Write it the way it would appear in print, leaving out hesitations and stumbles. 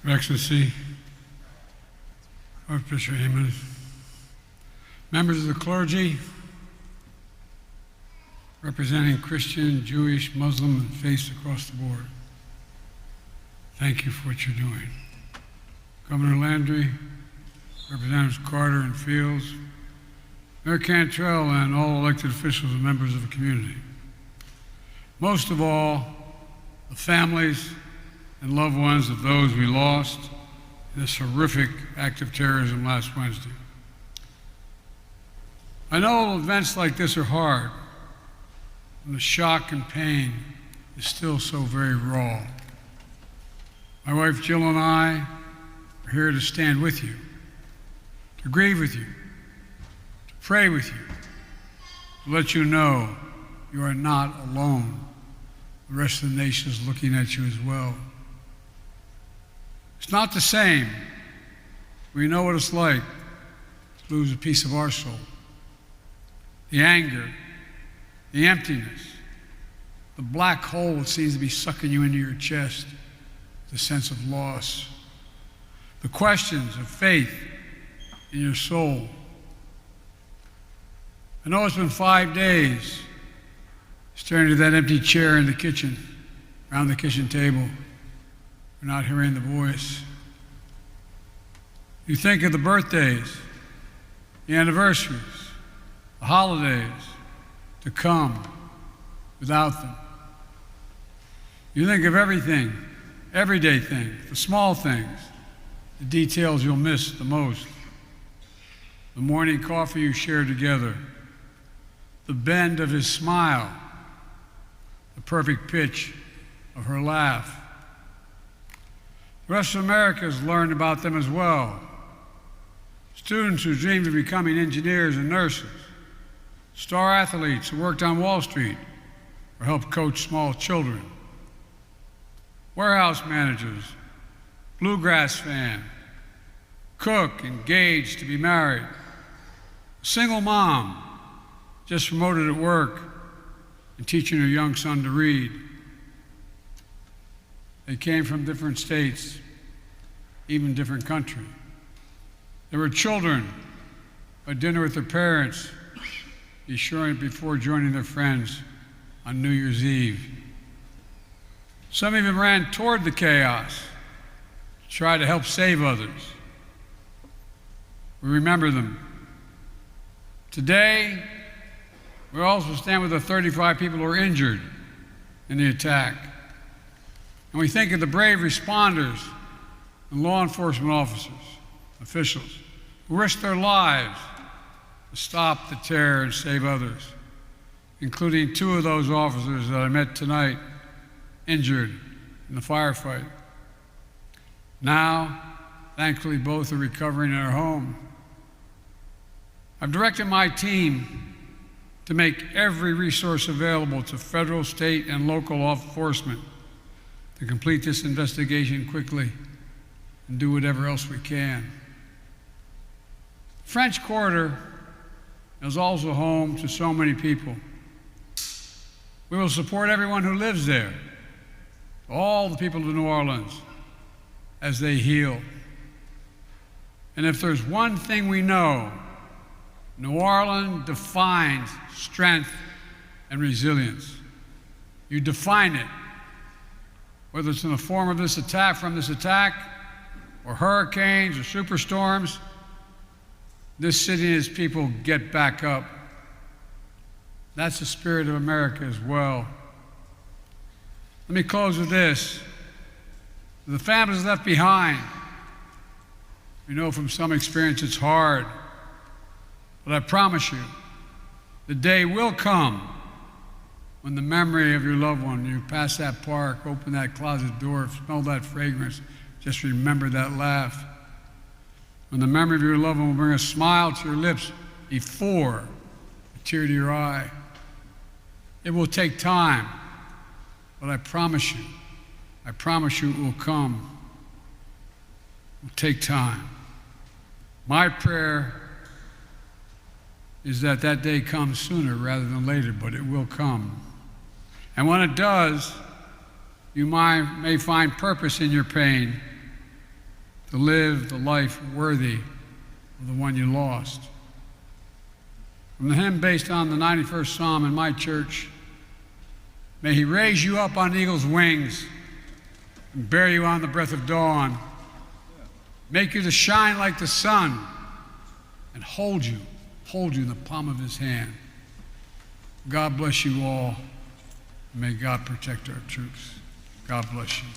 Your Excellency, Archbishop Amos, members of the clergy, representing Christian, Jewish, Muslim, and faiths across the board, thank you for what you're doing. Governor Landry, Representatives Carter and Fields, Mayor Cantrell, and all elected officials and members of the community. Most of all, the families and loved ones of those we lost in this horrific act of terrorism last Wednesday. I know events like this are hard, and the shock and pain is still so very raw. My wife Jill and I are here to stand with you, to grieve with you, to pray with you, to let you know you are not alone. The rest of the nation is looking at you as well. It's not the same. We know what it's like to lose a piece of our soul. The anger, the emptiness, the black hole that seems to be sucking you into your chest, the sense of loss, the questions of faith in your soul. I know it's been 5 days staring at that empty chair in the kitchen, around the kitchen table. We're not hearing the voice. You think of the birthdays, the anniversaries, the holidays to come without them. You think of everything, everyday things, the small things, the details you'll miss the most. The morning coffee you shared together, the bend of his smile, the perfect pitch of her laugh. The rest of America has learned about them as well. Students who dreamed of becoming engineers and nurses, star athletes who worked on Wall Street or helped coach small children, warehouse managers, bluegrass fan, cook engaged to be married, a single mom just promoted at work and teaching her young son to read. They came from different states, even different countries. There were children at dinner with their parents, ensuring before joining their friends on New Year's Eve. Some even ran toward the chaos to try to help save others. We remember them. Today, we also stand with the 35 people who were injured in the attack. And we think of the brave responders and law enforcement officers, officials, who risked their lives to stop the terror and save others, including 2 of those officers that I met tonight, injured in the firefight. Now, thankfully, both are recovering in our home. I've directed my team to make every resource available to federal, state, and local law enforcement to complete this investigation quickly and do whatever else we can. French Quarter is also home to so many people. We will support everyone who lives there, all the people of New Orleans, as they heal. And if there's one thing we know, New Orleans defines strength and resilience. You define it, whether it's in the form of this attack, or hurricanes or superstorms. This city and its people get back up. That's the spirit of America as well. Let me close with this. The families left behind, we know from some experience it's hard, but I promise you, the day will come when the memory of your loved one, you pass that park, open that closet door, smell that fragrance, just remember that laugh. When the memory of your loved one will bring a smile to your lips before a tear to your eye. It will take time, but I promise you it will come. It will take time. My prayer is that that day comes sooner rather than later, but it will come. And when it does, you may find purpose in your pain to live the life worthy of the one you lost. From the hymn based on the 91st Psalm in my church, may he raise you up on eagle's wings and bear you on the breath of dawn, make you to shine like the sun, and hold you in the palm of his hand. God bless you all. May God protect our troops. God bless you.